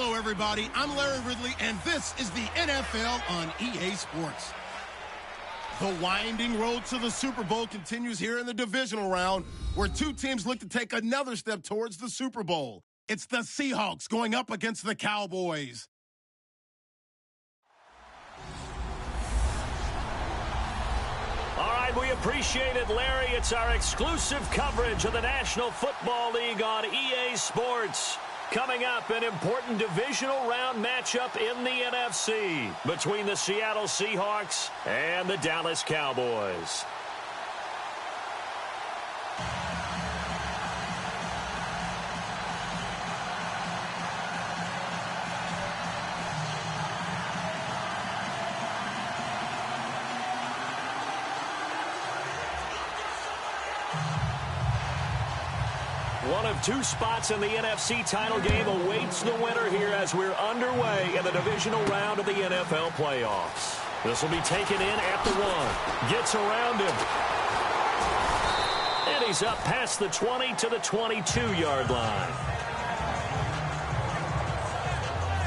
Hello, everybody. I'm Larry Ridley, and this is the NFL on EA Sports. The winding road to the Super Bowl continues here in the divisional round, where two teams look to take another step towards the Super Bowl. It's the Seahawks going up against the Cowboys. All right, we appreciate it, Larry. It's our exclusive coverage of the National Football League on EA Sports. Coming up, an important divisional round matchup in the NFC between the Seattle Seahawks and the Dallas Cowboys. One of two spots in the NFC title game awaits the winner here as we're underway in the divisional round of the NFL playoffs. This will be taken in at the 1. Gets around him. And he's up past the 20 to the 22-yard line.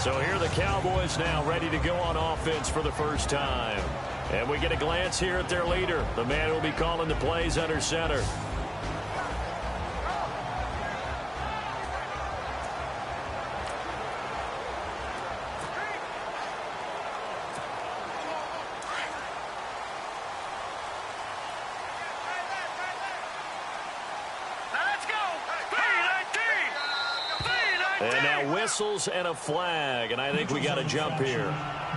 So here are the Cowboys now ready to go on offense for the first time. And we get a glance here at their leader, the man who will be calling the plays under center. And now whistles and a flag, and I think we got a jump here.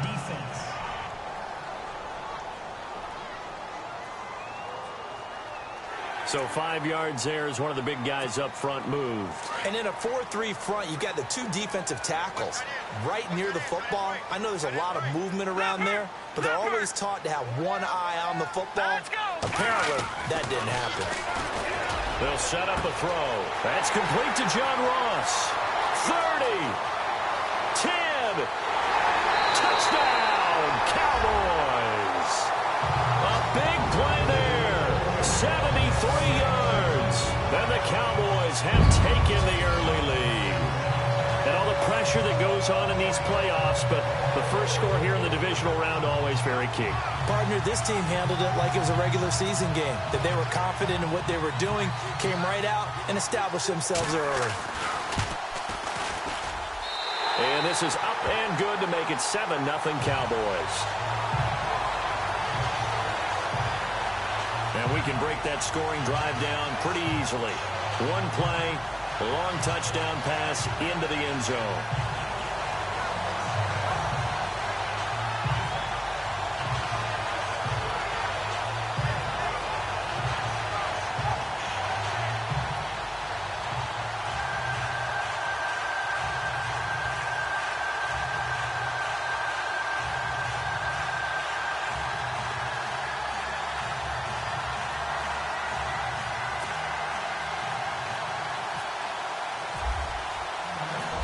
Defense. So 5 yards there as one of the big guys up front moved. And in a 4-3 front, you've got the two defensive tackles right near the football. I know there's a lot of movement around there, but they're always taught to have one eye on the football. Apparently, that didn't happen. They'll set up a throw. That's complete to John Ross. 30, 10, touchdown, Cowboys. A big play there, 73 yards. And the Cowboys have taken the early lead. And all the pressure that goes on in these playoffs, but the first score here in the divisional round always very key. Partner, this team handled it like it was a regular season game, that they were confident in what they were doing, came right out and established themselves early. And this is up and good to make it 7-0 Cowboys. And we can break that scoring drive down pretty easily. One play, long touchdown pass into the end zone.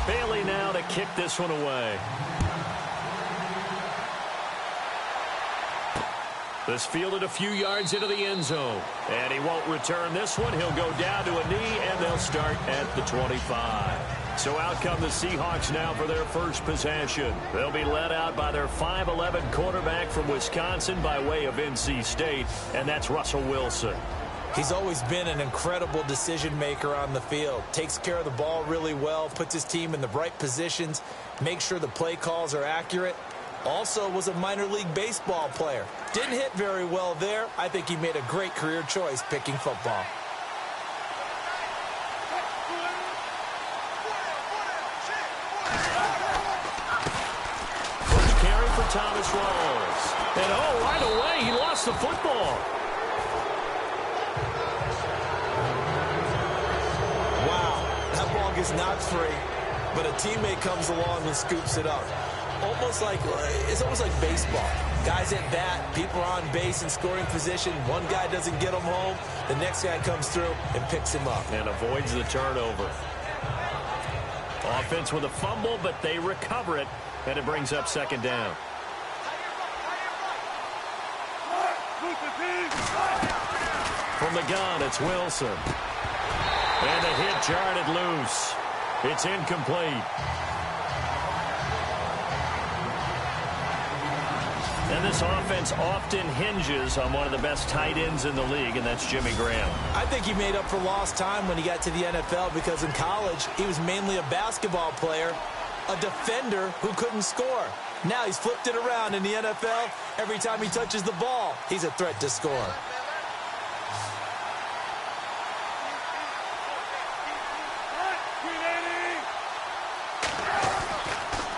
Bailey now to kick this one away. This fielded a few yards into the end zone. And he won't return this one. He'll go down to a knee, and they'll start at the 25. So out come the Seahawks now for their first possession. They'll be led out by their 5'11 quarterback from Wisconsin by way of NC State, and that's Russell Wilson. He's always been an incredible decision maker on the field. Takes care of the ball really well, puts his team in the right positions, makes sure the play calls are accurate. Also was a minor league baseball player. Didn't hit very well there. I think he made a great career choice picking football. First carry for Thomas Rawls. And right away he lost the football. Is not free, but a teammate comes along and scoops it up. It's almost like baseball. Guys at bat, people are on base in scoring position. One guy doesn't get him home. The next guy comes through and picks him up. And avoids the turnover. Offense with a fumble, but they recover it, and it brings up second down. From the gun, it's Wilson. And the hit jarred it loose. It's incomplete. And this offense often hinges on one of the best tight ends in the league, and that's Jimmy Graham. I think he made up for lost time when he got to the NFL because in college, he was mainly a basketball player, a defender who couldn't score. Now he's flipped it around in the NFL. Every time he touches the ball, he's a threat to score.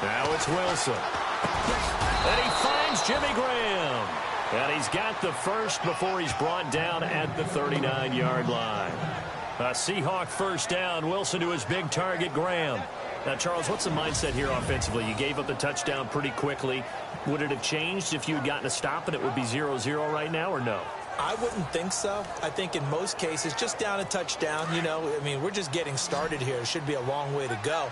Now it's Wilson. And he finds Jimmy Graham. And he's got the first before he's brought down at the 39-yard line. A Seahawk first down. Wilson to his big target, Graham. Now, Charles, what's the mindset here offensively? You gave up the touchdown pretty quickly. Would it have changed if you had gotten a stop and it would be 0-0 right now, or no? I wouldn't think so. I think in most cases, just down a touchdown, we're just getting started here. It should be a long way to go.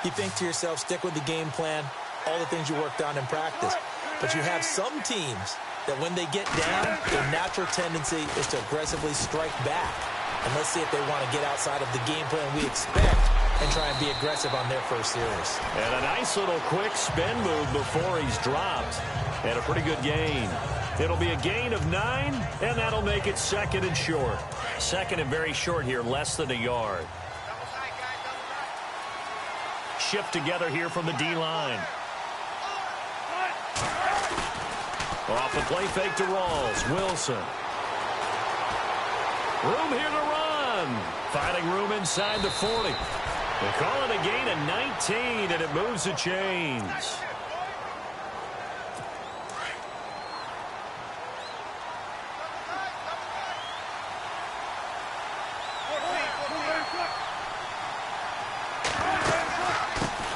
You think to yourself, stick with the game plan, all the things you worked on in practice. But you have some teams that when they get down, their natural tendency is to aggressively strike back. And let's see if they want to get outside of the game plan we expect and try and be aggressive on their first series. And a nice little quick spin move before he's dropped. And a pretty good gain. It'll be a gain of 9, and that'll make it second and short. Second and very short here, less than a yard. Shift together here from the D-line. Off the play fake to Rawls. Wilson. Room here to run. Finding room inside the 40. They call it a gain of 19, and it moves the chains.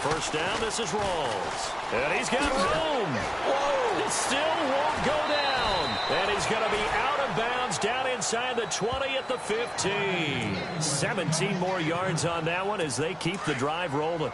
First down, this is Rawls. And he's got room. Whoa! It still won't go down. And he's going to be out of bounds down inside the 20 at the 15. 17 more yards on that one as they keep the drive rolling.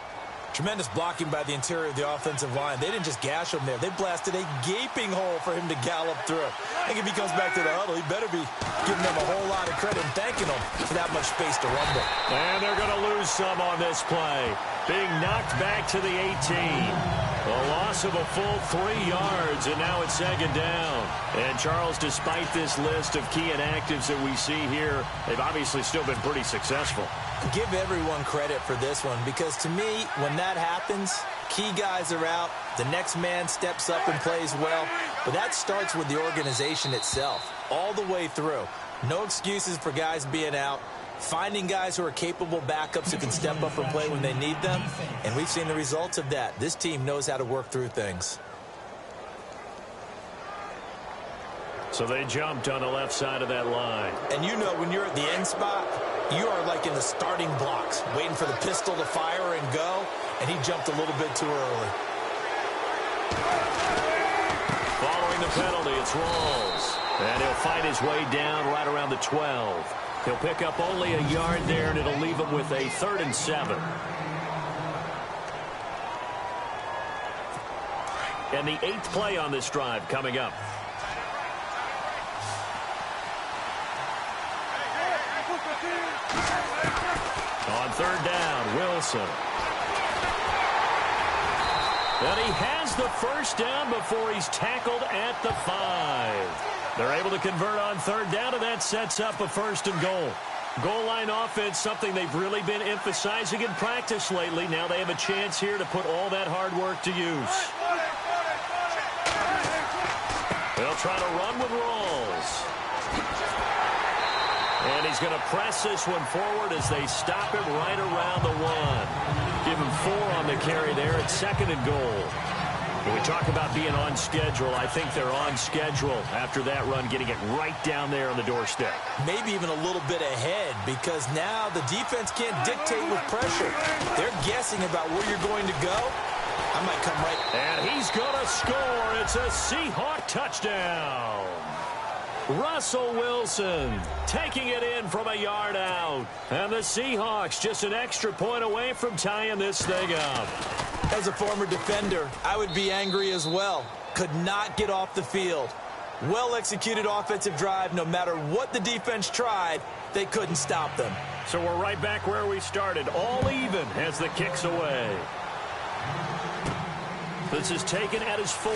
Tremendous blocking by the interior of the offensive line. They didn't just gash him there. They blasted a gaping hole for him to gallop through. I think if he comes back to the huddle, he better be giving them a whole lot of credit and thanking them for that much space to rumble. And they're going to lose some on this play. Being knocked back to the 18. A loss of a full 3 yards, and now it's second down. And Charles, despite this list of key inactives that we see here, they've obviously still been pretty successful. Give everyone credit for this one, because to me, when that happens, key guys are out, the next man steps up and plays well, but that starts with the organization itself, all the way through. No excuses for guys being out, finding guys who are capable backups who can step up and play when they need them, and we've seen the results of that. This team knows how to work through things. So they jumped on the left side of that line. And you know when you're at the end spot, you are like in the starting blocks, waiting for the pistol to fire and go, and he jumped a little bit too early. Following the penalty, it's Rawls. And he'll fight his way down right around the 12. He'll pick up only a yard there, and it'll leave him with a 3rd and 7. And the 8th play on this drive coming up. On 3rd down, Wilson. And he has the first down before he's tackled at the 5. They're able to convert on 3rd down, and that sets up a 1st and goal. Goal line offense, something they've really been emphasizing in practice lately. Now they have a chance here to put all that hard work to use. They'll try to run with Rawls. And he's going to press this one forward as they stop him right around the 1. Give him 4 on the carry there at 2nd and goal. When we talk about being on schedule, I think they're on schedule after that run, getting it right down there on the doorstep. Maybe even a little bit ahead, because now the defense can't dictate with pressure. They're guessing about where you're going to go. I might come right. And he's going to score. It's a Seahawk touchdown. Russell Wilson taking it in from a yard out. And the Seahawks just an extra point away from tying this thing up. As a former defender, I would be angry as well. Could not get off the field. Well-executed offensive drive. No matter what the defense tried, they couldn't stop them. So we're right back where we started. All even as the kick's away. This is taken at his 4.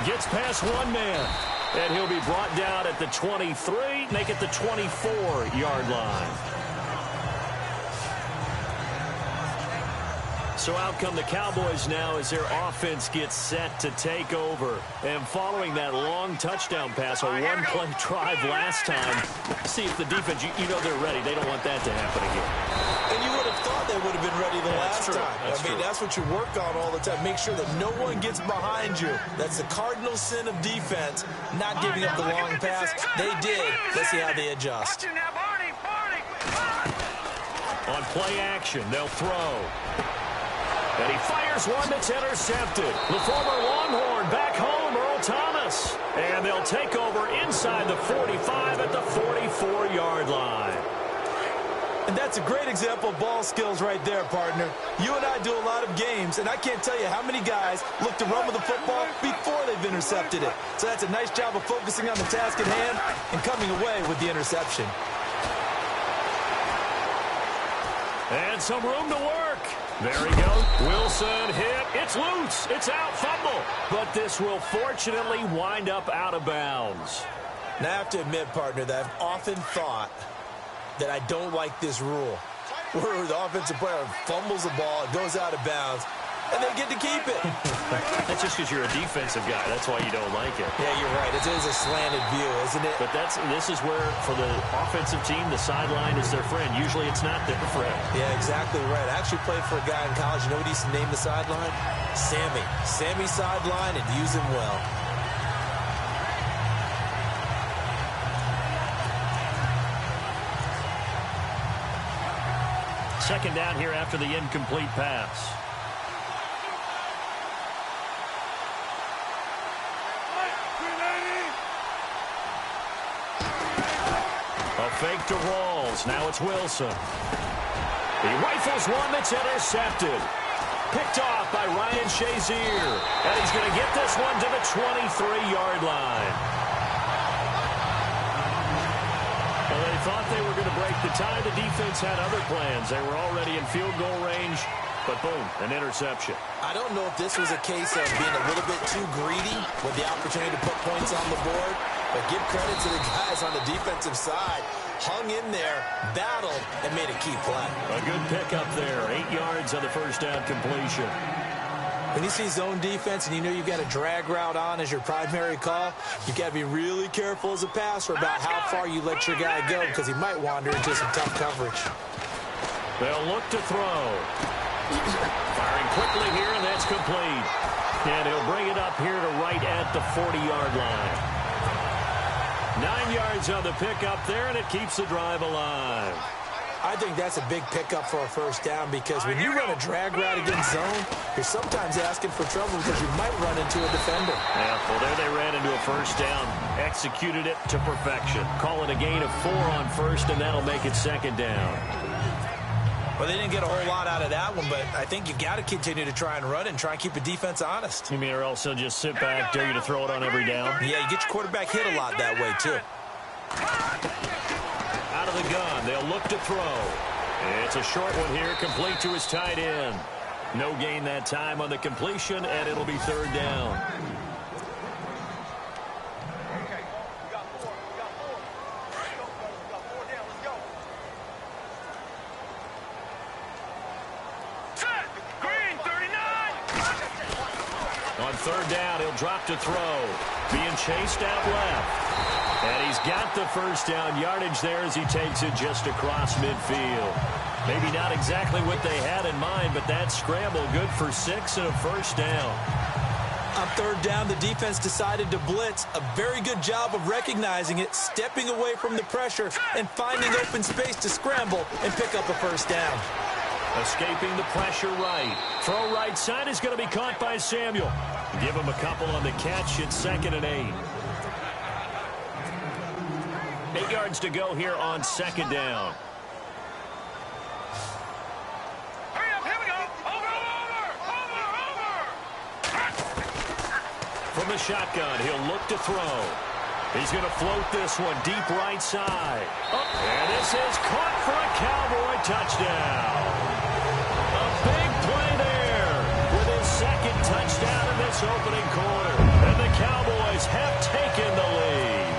Gets past one man. And he'll be brought down at the 23, make it the 24-yard line. So out come the Cowboys now as their offense gets set to take over. And following that long touchdown pass, a one-play drive last time, see if the defense, you know they're ready. They don't want that to happen again. And you would have thought they would have been ready the last time. That's what you work on all the time. Make sure that no one gets behind you. That's the cardinal sin of defense, not giving up the long pass. They did. Let's see how they adjust. On play action, they'll throw. And he fires one that's intercepted. The former Longhorn back home, Earl Thomas. And they'll take over inside the 45 at the 44-yard line. And that's a great example of ball skills right there, partner. You and I do a lot of games, and I can't tell you how many guys look to run with the football before they've intercepted it. So that's a nice job of focusing on the task at hand and coming away with the interception. And some room to work. There he goes. Wilson hit. It's loose. It's out. Fumble. But this will fortunately wind up out of bounds. Now, I have to admit, partner, that I've often thought that I don't like this rule, where the offensive player fumbles the ball, it goes out of bounds, and they get to keep it. That's just because you're a defensive guy. That's why you don't like it. Yeah, you're right. It is a slanted view, isn't it? But this is where, for the offensive team, the sideline is their friend. Usually it's not their friend. Yeah, exactly right. I actually played for a guy in college. You know what he used to name the sideline? Sammy. Sammy sideline, and use him well. Second down here after the incomplete pass. A fake to Rawls. Now it's Wilson. He rifles one that's intercepted. Picked off by Ryan Shazier. And he's going to get this one to the 23-yard line. Well, they thought they were going to break the tie. The defense had other plans. They were already in field goal range, but boom, an interception. I don't know if this was a case of being a little bit too greedy with the opportunity to put points on the board, but give credit to the guys on the defensive side. Hung in there, battled, and made a key play. A good pickup there. 8 yards on the first down completion. When you see zone defense and you know you've got a drag route on as your primary call, you've got to be really careful as a passer about how far you let your guy go because he might wander into some tough coverage. They'll look to throw. Firing quickly here, and that's complete. And he'll bring it up here to right at the 40-yard line. 9 yards on the pickup there, and it keeps the drive alive. I think that's a big pickup for a first down because when you run a drag route against zone, you're sometimes asking for trouble because you might run into a defender. Yeah, well, there they ran into a first down. Executed it to perfection. Call it a gain of 4 on first, and that'll make it second down. Well, they didn't get a whole lot out of that one, but I think you've got to continue to try and run and try and keep the defense honest. You mean or else they'll just sit back, dare you to throw it on every down? Yeah, you get your quarterback hit a lot that way, too. Out of the gun, they'll look to throw. It's a short one here, complete to his tight end. No gain that time on the completion, and it'll be third down. On third down, he'll drop to throw. Being chased out left. And he's got the first down yardage there as he takes it just across midfield. Maybe not exactly what they had in mind, but that scramble good for 6 and a first down. On third down, the defense decided to blitz. A very good job of recognizing it, stepping away from the pressure, and finding open space to scramble and pick up a first down. Escaping the pressure right. Throw right side is going to be caught by Samuel. Give him a couple on the catch. It's 2nd and 8. 8 yards to go here on second down. Hurry up, here we go. Over. From the shotgun, he'll look to throw. He's going to float this one deep right side. And this is caught for a Cowboy touchdown. A big play there with his second touchdown Cowboys have taken the lead.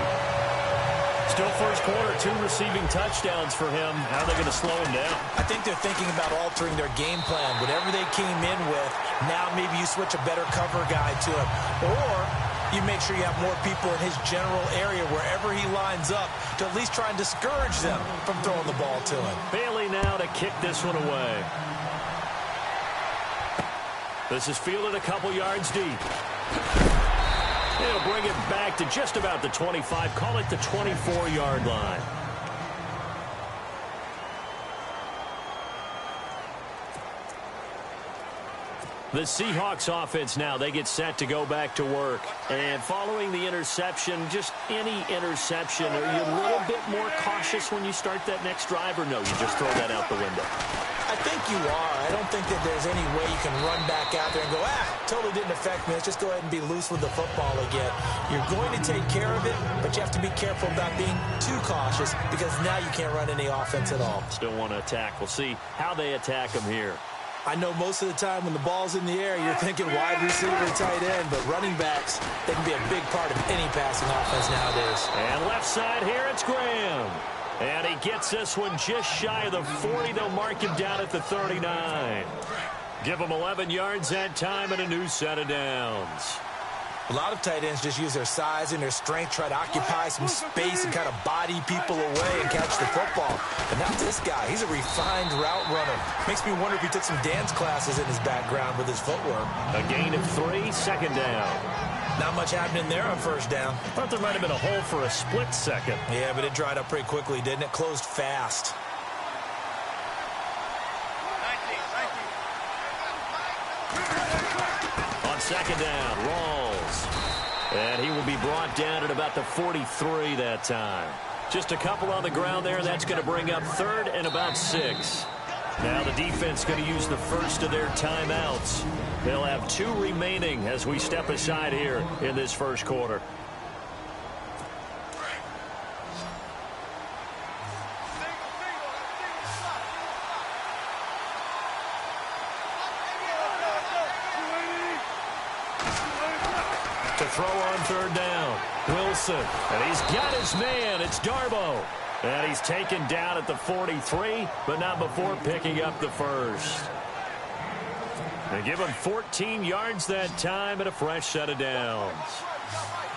Still first quarter, 2 receiving touchdowns for him. How are they going to slow him down? I think they're thinking about altering their game plan. Whatever they came in with, now maybe you switch a better cover guy to him. Or you make sure you have more people in his general area wherever he lines up to at least try and discourage them from throwing the ball to him. Bailey now to kick this one away. This is fielded a couple yards deep. It'll bring it back to just about the 25. Call it the 24-yard line. The Seahawks offense now, they get set to go back to work. And following the interception, just any interception, are you a little bit more cautious when you start that next drive, or no, you just throw that out the window? I think you are. I don't think that there's any way you can run back out there and go, totally didn't affect me. Let's just go ahead and be loose with the football again. You're going to take care of it, but you have to be careful about being too cautious because now you can't run any offense at all. Still want to attack. We'll see how they attack them here. I know most of the time when the ball's in the air, you're thinking wide receiver, tight end, but running backs, they can be a big part of any passing offense nowadays. And left side here, it's Graham. And he gets this one just shy of the 40. They'll mark him down at the 39. Give him 11 yards that time and a new set of downs. A lot of tight ends just use their size and their strength, try to occupy some space and kind of body people away and catch the football. But not this guy. He's a refined route runner. Makes me wonder if he took some dance classes in his background with his footwork. A gain of 3, second down. Not much happening there on first down. Thought there might have been a hole for a split second. Yeah, but it dried up pretty quickly, didn't it? Closed fast. On second down, Rawls. And he will be brought down at about the 43 that time. Just a couple on the ground there. That's going to bring up third and about 6. Now the defense going to use the first of their timeouts. They'll have 2 remaining as we step aside here in this first quarter. To throw on third down, Wilson. And he's got his man. It's Darbo. And he's taken down at the 43, but not before picking up the first. They give him 14 yards that time and a fresh set of downs.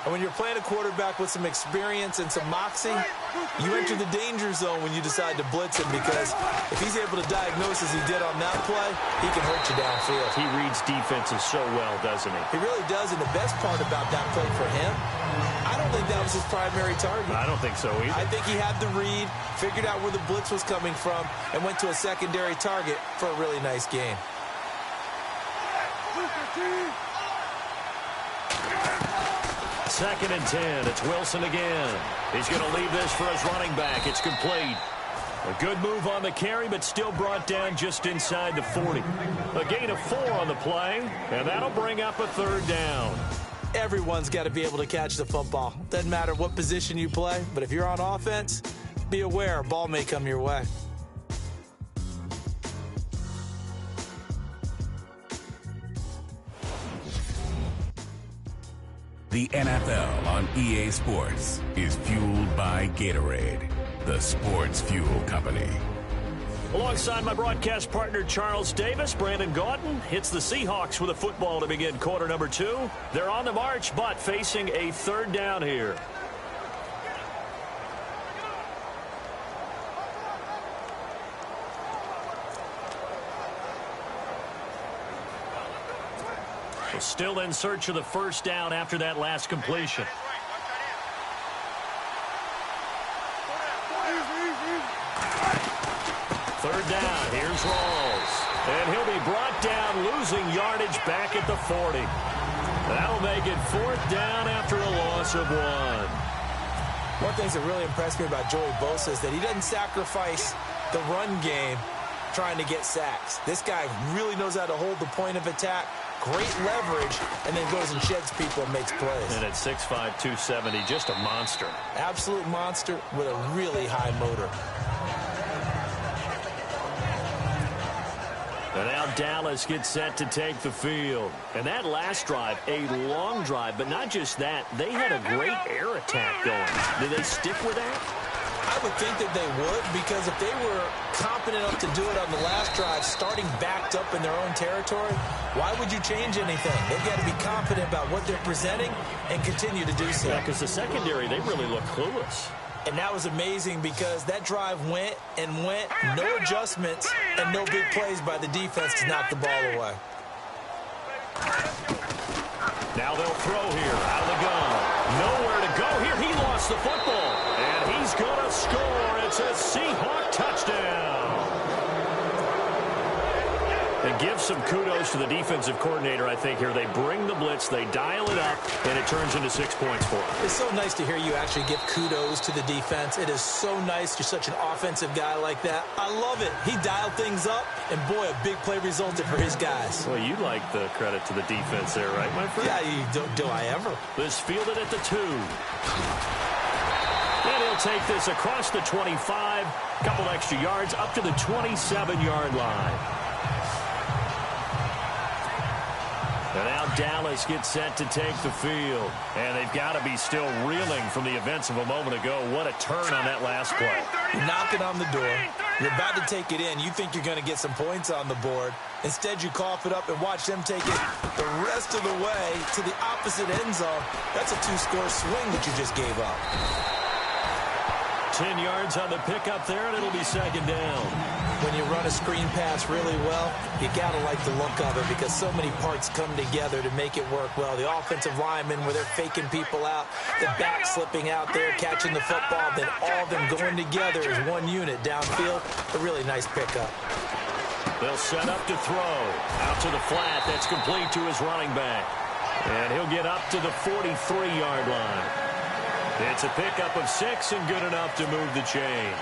And when you're playing a quarterback with some experience and some moxie, you enter the danger zone when you decide to blitz him, because if he's able to diagnose as he did on that play, he can hurt you downfield. He reads defenses so well, doesn't he? He really does, and the best part about that play for him, I don't think that was his primary target. I don't think so either. I think he had the read, figured out where the blitz was coming from, and went to a secondary target for a really nice game. Second and 10. It's Wilson again. He's going to leave this for his running back. It's complete. A good move on the carry, but still brought down just inside the 40. A gain of 4 on the play, and that'll bring up a third down. Everyone's got to be able to catch the football. Doesn't matter what position you play, but if you're on offense, be aware a ball may come your way. The NFL on EA Sports is fueled by Gatorade, the sports fuel company. Alongside my broadcast partner, Charles Davis, Brandon Gaudin hits the Seahawks with a football to begin quarter number 2. They're on the march, but facing a third down here. Still in search of the first down after that last completion. Third down, here's Rawls. And he'll be brought down, losing yardage back at the 40. That'll make it fourth down after a loss of 1. One of the things that really impressed me about Joey Bosa is that he doesn't sacrifice the run game trying to get sacks. This guy really knows how to hold the point of attack, great leverage, and then goes and sheds people and makes plays. And at 6'5", 270, just a monster. Absolute monster with a really high motor. And now Dallas gets set to take the field. And that last drive, a long drive, but not just that. They had a great air attack going. Did they stick with that? I would think that they would, because if they were competent enough to do it on the last drive, starting backed up in their own territory, why would you change anything? They've got to be confident about what they're presenting and continue to do so. Yeah, because the secondary, they really look clueless. And that was amazing because that drive went and went, no adjustments, and no big plays by the defense to knock the ball away. Now they'll throw here, out of the gun. Nowhere to go here. He lost the football. And he's going to score. It's a Seahawk touchdown. And give some kudos to the defensive coordinator, I think, here. They bring the blitz, they dial it up, and it turns into 6 points for them. It's so nice to hear you actually give kudos to the defense. It is so nice. You're such an offensive guy like that. I love it. He dialed things up, and boy, a big play resulted for his guys. Well, you like the credit to the defense there, right, my friend? Yeah, do I ever? This fielded at the 2. And he'll take this across the 25, couple extra yards, up to the 27-yard line. And now Dallas gets set to take the field. And they've got to be still reeling from the events of a moment ago. What a turn on that last play. You're knocking on the door. You're about to take it in. You think you're going to get some points on the board. Instead, you cough it up and watch them take it the rest of the way to the opposite end zone. That's a 2-score swing that you just gave up. 10 yards on the pickup there, and it'll be second down. When you run a screen pass really well, you got to like the look of it because so many parts come together to make it work well. The offensive linemen, where they're faking people out, the back slipping out there, catching the football, then all of them going together as one unit downfield. A really nice pickup. They'll set up to throw. Out to the flat. That's complete to his running back. And he'll get up to the 43-yard line. It's a pickup of 6 and good enough to move the chains.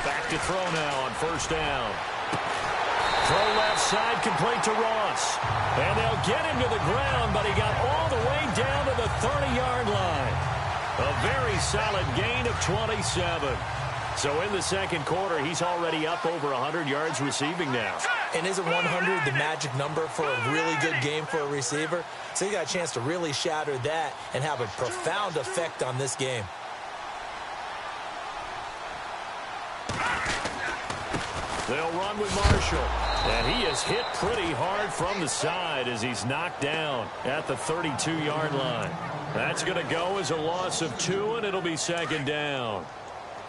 Back to throw now on first down. Throw left side, complete to Ross. And they'll get him to the ground, but he got all the way down to the 30-yard line. A very solid gain of 27. So in the second quarter, he's already up over 100 yards receiving now. And isn't 100 the magic number for a really good game for a receiver? So you got a chance to really shatter that and have a profound effect on this game. They'll run with Marshall. And he is hit pretty hard from the side as he's knocked down at the 32-yard line. That's going to go as a loss of 2, and it'll be second down.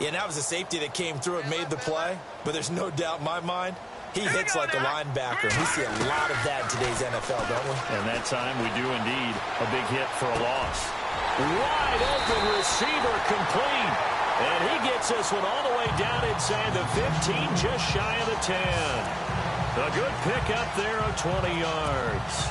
Yeah, and that was a safety that came through and made the play. But there's no doubt in my mind, he hits like a linebacker. And we see a lot of that in today's NFL, don't we? And that time we do indeed a big hit for a loss. Wide open receiver complete. And he gets this one all the way down inside the 15, just shy of the 10. A good pickup there of 20 yards.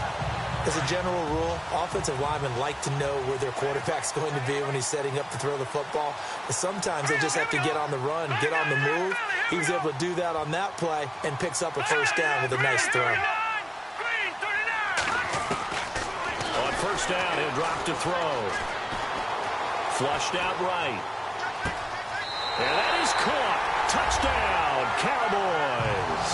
As a general rule, offensive linemen like to know where their quarterback's going to be when he's setting up to throw the football. But sometimes they just have to get on the run, get on the move. He was able to do that on that play and picks up a first down with a nice throw. On first down, he'll drop to throw. Flushed out right. And that is caught. Touchdown, Cowboys.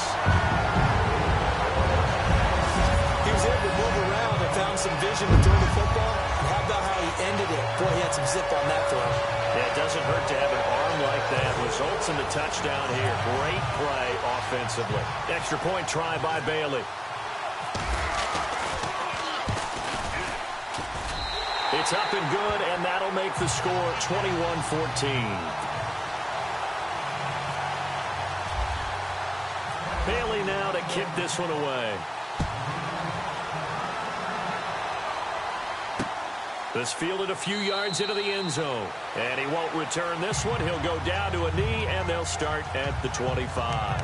He was able to move around and found some vision to throw the football. And how about how he ended it? Boy, he had some zip on that throw. Yeah, it doesn't hurt to have an arm like that. Results in the touchdown here. Great play offensively. Extra point try by Bailey. It's up and good, and that'll make the score 21-14. Bailey now to kick this one away. This fielded a few yards into the end zone. And he won't return this one. He'll go down to a knee, and they'll start at the 25.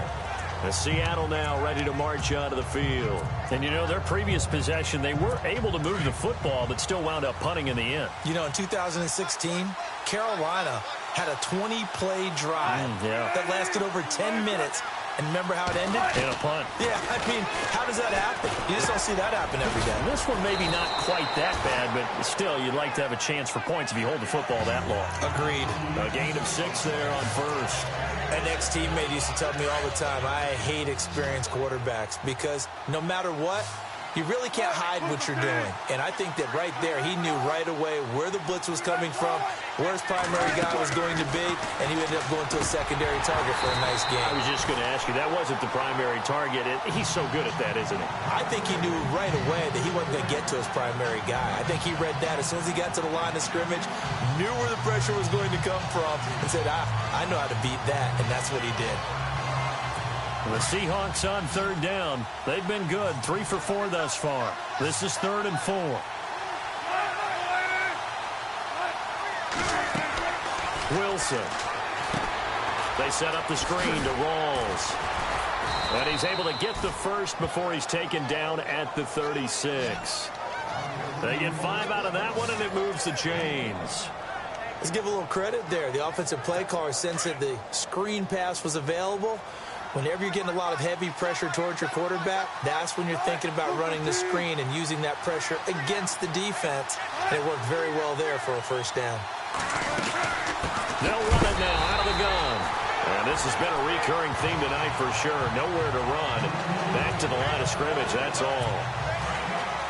And Seattle now ready to march onto the field. And, you know, their previous possession, they were able to move the football, but still wound up punting in the end. You know, in 2016, Carolina had a 20-play drive that lasted over 10 minutes. And remember how it ended? In a punt. Yeah, I mean, how does that happen? You just don't see that happen every day. This one maybe not quite that bad, but still, you'd like to have a chance for points if you hold the football that long. Agreed. A gain of 6 there on first. An ex-teammate used to tell me all the time, I hate experienced quarterbacks because no matter what, you really can't hide what you're doing. And I think that right there, he knew right away where the blitz was coming from, where his primary guy was going to be, and he ended up going to a secondary target for a nice game. I was just going to ask you, that wasn't the primary target. He's so good at that, isn't he? I think he knew right away that he wasn't going to get to his primary guy. I think he read that as soon as he got to the line of scrimmage, knew where the pressure was going to come from, and said, I know how to beat that, and that's what he did. The Seahawks on third down. They've been good, 3 for 4 thus far. This is 3rd and 4. Wilson. They set up the screen to Rawls. And he's able to get the first before he's taken down at the 36. They get 5 out of that one, and it moves the chains. Let's give a little credit there. The offensive play caller sensed that the screen pass was available. Whenever you're getting a lot of heavy pressure towards your quarterback, that's when you're thinking about running the screen and using that pressure against the defense. And it worked very well there for a first down. They'll run it now out of the gun. And this has been a recurring theme tonight for sure. Nowhere to run. Back to the line of scrimmage, that's all.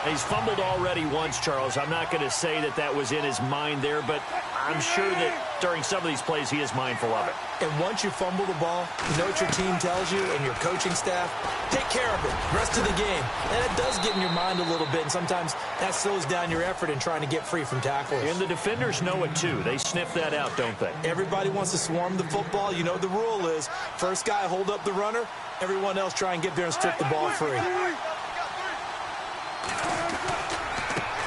He's fumbled already once, Charles. I'm not going to say that that was in his mind there, but I'm sure that during some of these plays he is mindful of it. And once you fumble the ball, you know what your team tells you and your coaching staff? Take care of it. Rest of the game. And it does get in your mind a little bit, and sometimes that slows down your effort in trying to get free from tackles. And the defenders know it too. They sniff that out, don't they? Everybody wants to swarm the football. You know the rule is first guy hold up the runner, everyone else try and get there and strip the ball free.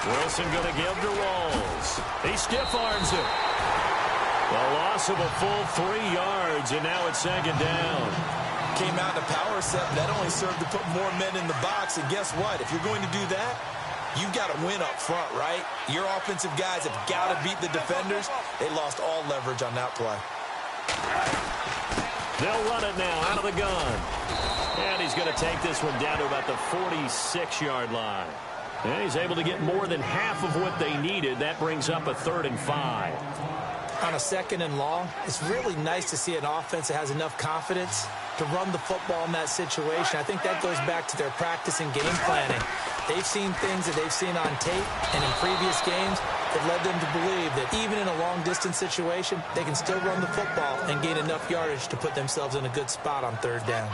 Wilson going to give to Rawls. He stiff-arms him. A loss of a full 3 yards, and now it's 2nd down. Came out in a power set, but that only served to put more men in the box. And guess what? If you're going to do that, you've got to win up front, right? Your offensive guys have got to beat the defenders. They lost all leverage on that play. They'll run it now out of the gun. And he's going to take this one down to about the 46-yard line. And he's able to get more than half of what they needed. That brings up a 3rd and 5. On a 2nd and long, it's really nice to see an offense that has enough confidence to run the football in that situation. I think that goes back to their practice and game planning. They've seen things that they've seen on tape and in previous games that led them to believe that even in a long-distance situation, they can still run the football and gain enough yardage to put themselves in a good spot on 3rd down.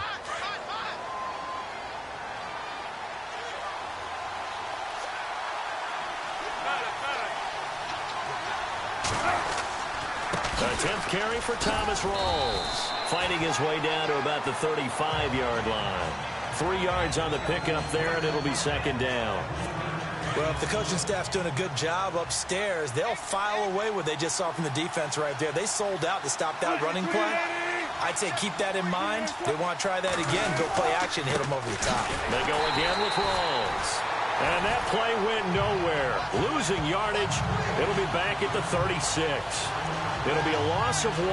A 10th carry for Thomas Rawls. Fighting his way down to about the 35-yard line. 3 yards on the pickup there, and it'll be 2nd down. Well, if the coaching staff's doing a good job upstairs, they'll file away what they just saw from the defense right there. They sold out to stop that running play. I'd say keep that in mind. They want to try that again, go play action, hit them over the top. They go again with Rawls. And that play went nowhere. Losing yardage. It'll be back at the 36. It'll be a loss of 1,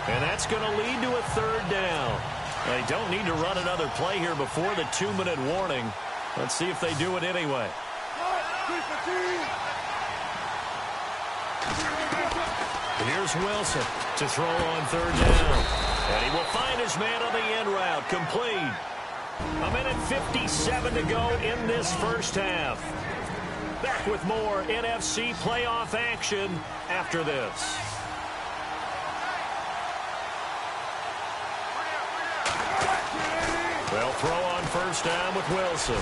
and that's going to lead to a 3rd down. They don't need to run another play here before the 2-minute warning. Let's see if they do it anyway. Here's Wilson to throw on 3rd down. And he will find his man on the end route. Complete. 1:57 to go in this first half. Back with more NFC playoff action after this. They'll throw on 1st down with Wilson.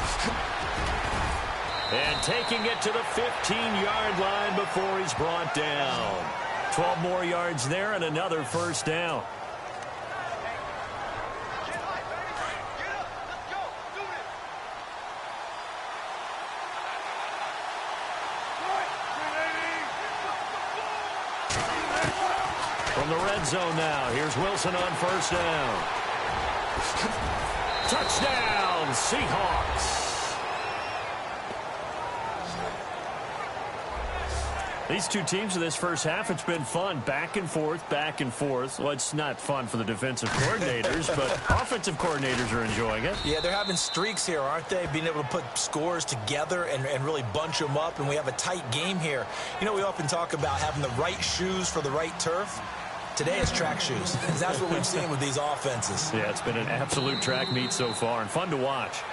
And taking it to the 15-yard line before he's brought down. 12 more yards there and another 1st down. From the red zone now, here's Wilson on 1st down. Touchdown, Seahawks. These two teams in this first half, it's been fun. Back and forth, back and forth. Well, it's not fun for the defensive coordinators, but offensive coordinators are enjoying it. Yeah, they're having streaks here, aren't they? Being able to put scores together and really bunch them up, and we have a tight game here. You know, we often talk about having the right shoes for the right turf. Today it's track shoes. That's what we've seen with these offenses. Yeah, it's been an absolute track meet so far and fun to watch.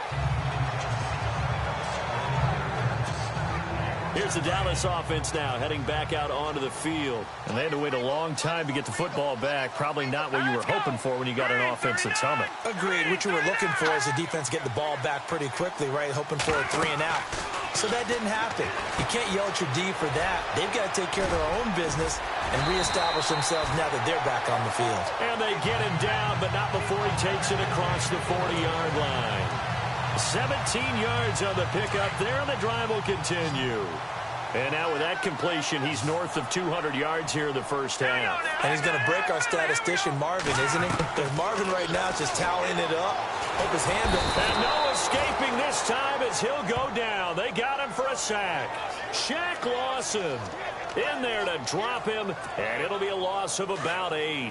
Here's the Dallas offense now, heading back out onto the field. And they had to wait a long time to get the football back. Probably not what you were hoping for when you got an offense that's humming. Agreed. What you were looking for is the defense getting the ball back pretty quickly, right? Hoping for a 3 and out. So that didn't happen. You can't yell at your D for that. They've got to take care of their own business and reestablish themselves now that they're back on the field. And they get him down, but not before he takes it across the 40-yard line. 17 yards on the pickup there, and the drive will continue. And now with that completion, he's north of 200 yards here in the first half. And he's going to break our statistician, Marvin, isn't he? Marvin right now is just toweling it up. Hope his hand up. And no escaping this time as he'll go down. They got him for a sack. Shaq Lawson in there to drop him, and it'll be a loss of about 8.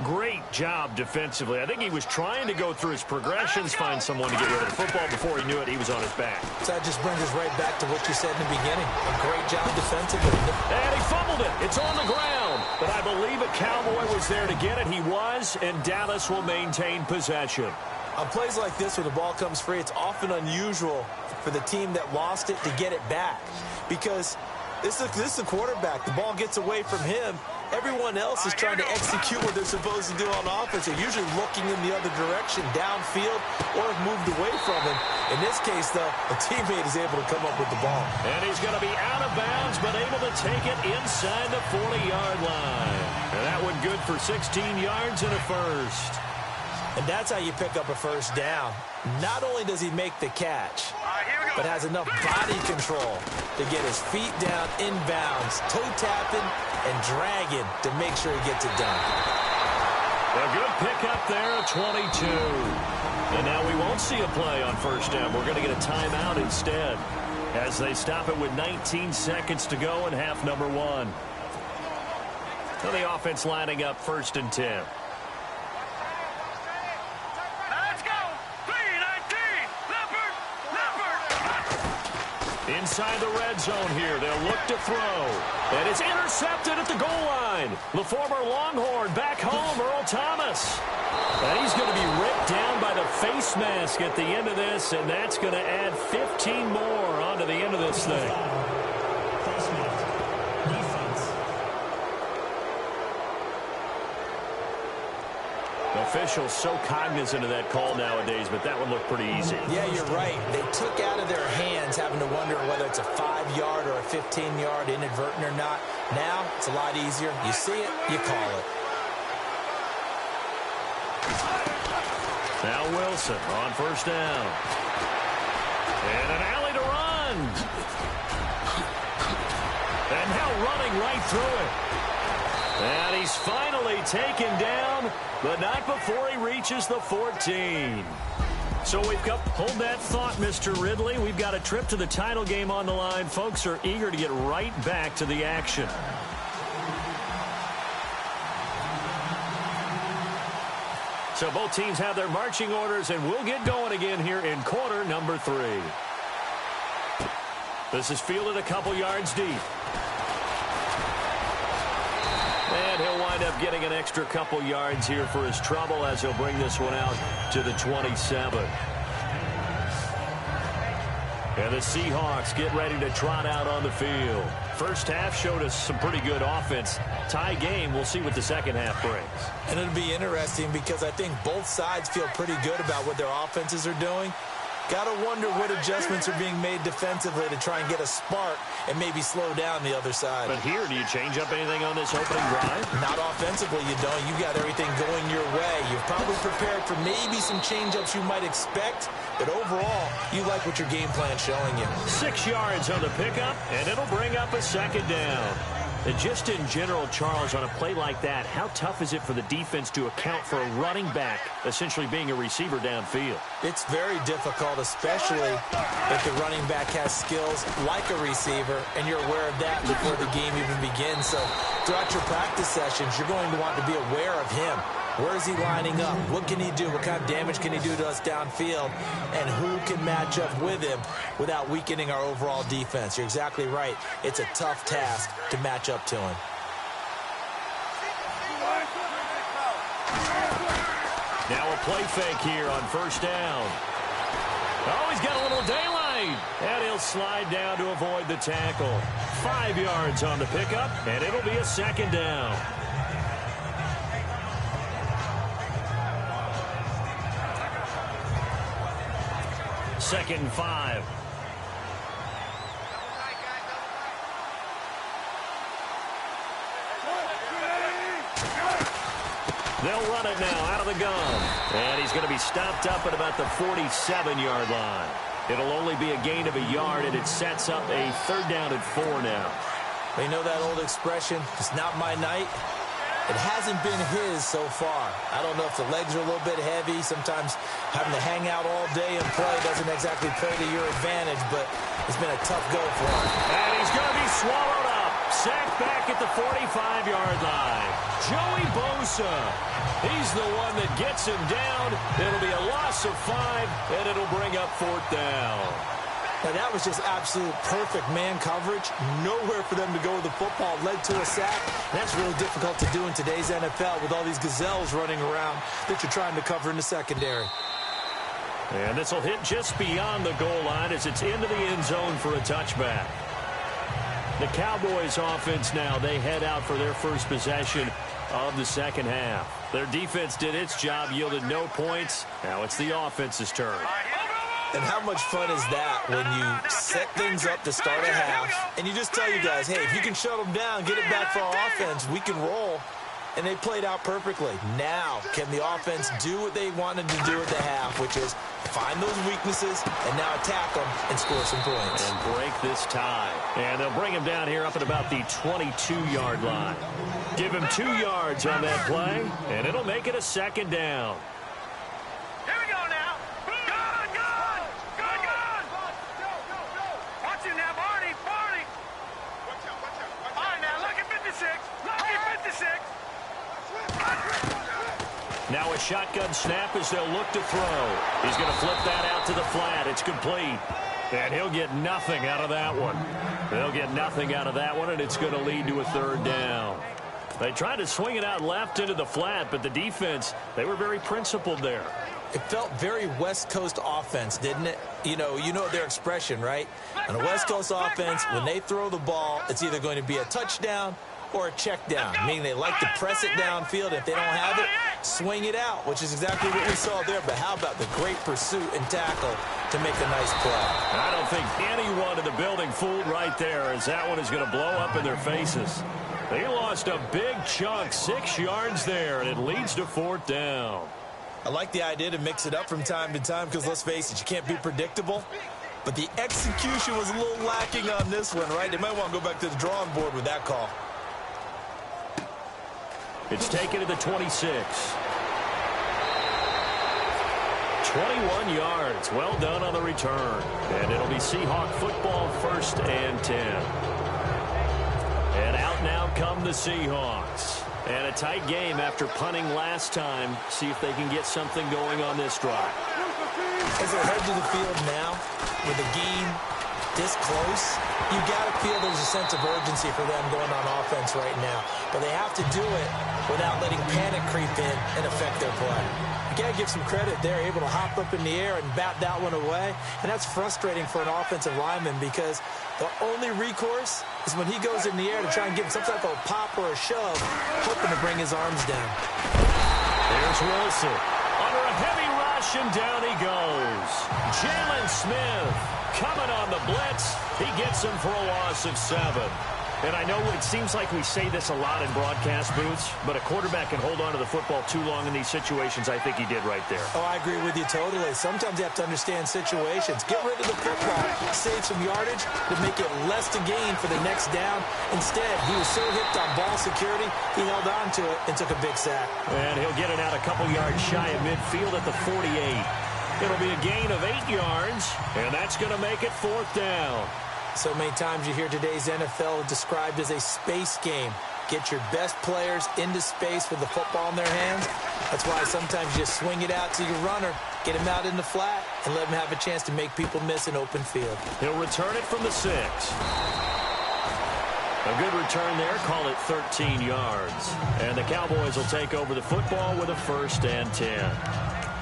Great job defensively. I think he was trying to go through his progressions, find someone to get rid of the football. Before he knew it, he was on his back. So that just brings us right back to what you said in the beginning. A great job defensively. And he fumbled it. It's on the ground. But I believe a Cowboy was there to get it. He was, and Dallas will maintain possession. On plays like this where the ball comes free, it's often unusual for the team that lost it to get it back. Because this is the quarterback. The ball gets away from him. Everyone else is trying to execute what they're supposed to do on offense. They're usually looking in the other direction, downfield, or have moved away from him. In this case, though, a teammate is able to come up with the ball. And he's going to be out of bounds, but able to take it inside the 40-yard line. And that one good for 16 yards and a first. And that's how you pick up a first down. Not only does he make the catch, but has enough body control to get his feet down inbounds, toe tapping and dragging to make sure he gets it done. A good pickup there at 22. And now we won't see a play on first down. We're going to get a timeout instead as they stop it with 19 seconds to go in half number 1. So the offense lining up 1st and 10. Inside the red zone here. They'll look to throw. And it's intercepted at the goal line. The former Longhorn back home, Earl Thomas. And he's going to be ripped down by the face mask at the end of this, and that's going to add 15 more onto the end of this thing. Officials so cognizant of that call nowadays, but that one looked pretty easy. Yeah, you're right. They took out of their hands having to wonder whether it's a 5-yard or a 15-yard inadvertent or not. Now, it's a lot easier. You see it, you call it. Now Wilson on first down. And an alley to run. And now running right through it. And he's finally taken down, but not before he reaches the 14. So we've got, hold that thought, Mr. Ridley. We've got a trip to the title game on the line. Folks are eager to get right back to the action. So both teams have their marching orders, and we'll get going again here in quarter number 3. This is fielded a couple yards deep. And he'll wind up getting an extra couple yards here for his trouble as he'll bring this one out to the 27. And the Seahawks get ready to trot out on the field. First half showed us some pretty good offense. Tie game, we'll see what the second half brings. And it'll be interesting because I think both sides feel pretty good about what their offenses are doing. Got to wonder what adjustments are being made defensively to try and get a spark and maybe slow down the other side. But here, do you change up anything on this opening drive? Not offensively, you don't. You got everything going your way. You've probably prepared for maybe some change-ups you might expect, but overall, you like what your game plan's showing you. 6 yards on the pickup, and it'll bring up a second down. And just in general, Charles, on a play like that, how tough is it for the defense to account for a running back essentially being a receiver downfield? It's very difficult, especially if the running back has skills like a receiver, and you're aware of that before the game even begins. So throughout your practice sessions, you're going to want to be aware of him. Where is he lining up? What can he do? What kind of damage can he do to us downfield? And who can match up with him without weakening our overall defense? You're exactly right. It's a tough task to match up to him. Now a play fake here on first down. Oh, he's got a little daylight. And he'll slide down to avoid the tackle. 5 yards on the pickup, and it'll be a second down. Second and 5. They'll run it now out of the gun. And he's going to be stopped up at about the 47-yard line. It'll only be a gain of a yard, and it sets up a third down and 4 now. You know that old expression, it's not my night? It hasn't been his so far. I don't know if the legs are a little bit heavy. Sometimes having to hang out all day and play doesn't exactly play to your advantage, but it's been a tough go for him. And he's going to be swallowed up. Sacked back at the 45-yard line. Joey Bosa. He's the one that gets him down. It'll be a loss of 5, and it'll bring up fourth down. Now, that was just absolute perfect man coverage. Nowhere for them to go with the football. Led to a sack. That's really difficult to do in today's NFL with all these gazelles running around that you're trying to cover in the secondary. And this will hit just beyond the goal line as it's into the end zone for a touchback. The Cowboys offense now, they head out for their first possession of the second half. Their defense did its job, yielded no points. Now it's the offense's turn. And how much fun is that when you set things up to start a half and you just tell you guys, hey, if you can shut them down, get it back for our offense, we can roll. And they played out perfectly. Now, can the offense do what they wanted to do at the half, which is find those weaknesses and now attack them and score some points. And break this tie. And they'll bring him down here up at about the 22-yard line. Give him 2 yards on that play, and it'll make it a second down. Here we go now. Good, good. Good, good. Watch it now, Barney. Barney. Watch out. All right, now, look at 56. Look at 56. Now a shotgun snap as they'll look to throw. He's going to flip that out to the flat. It's complete. And he'll get nothing out of that one. They'll get nothing out of that one, and it's going to lead to a third down. They tried to swing it out left into the flat, but the defense, they were very principled there. It felt very West Coast offense, didn't it? You know their expression, right? On a West Coast offense, when they throw the ball, it's either going to be a touchdown or a check down, meaning they like to press it downfield. If they don't have it, swing it out, which is exactly what we saw there. But how about the great pursuit and tackle to make a nice play? I don't think anyone in the building fooled right there, as that one is going to blow up in their faces. They lost a big chunk, 6 yards there, and it leads to fourth down. I like the idea to mix it up from time to time because, let's face it, you can't be predictable. But the execution was a little lacking on this one, right? They might want to go back to the drawing board with that call. It's taken to the 26. 21 yards. Well done on the return. And it'll be Seahawk football, 1st and 10. And out now come the Seahawks. And a tight game after punting last time. See if they can get something going on this drive. As they head to the field now, with a game this close, you got to feel there's a sense of urgency for them going on offense right now. But they have to do it without letting panic creep in and affect their play. You got to give some credit. They're able to hop up in the air and bat that one away. And that's frustrating for an offensive lineman because the only recourse is when he goes in the air to try and give him some type of a pop or a shove, hoping to bring his arms down. There's Wilson. Under a heavy rush, and down he goes. Jalen Smith coming on the blitz. He gets him for a loss of 7. And I know it seems like we say this a lot in broadcast booths, but a quarterback can hold on to the football too long in these situations. I think he did right there. Oh, I agree with you totally. Sometimes you have to understand situations. Get rid of the football, save some yardage to make it less to gain for the next down. Instead, he was so hipped on ball security, he held on to it and took a big sack. And he'll get it out a couple yards shy of midfield at the 48. It'll be a gain of 8 yards, and that's going to make it 4th down. So many times you hear today's NFL described as a space game. Get your best players into space with the football in their hands. That's why sometimes you just swing it out to your runner, get him out in the flat, and let him have a chance to make people miss an open field. He'll return it from the 6. A good return there, call it 13 yards. And the Cowboys will take over the football with a 1st and 10.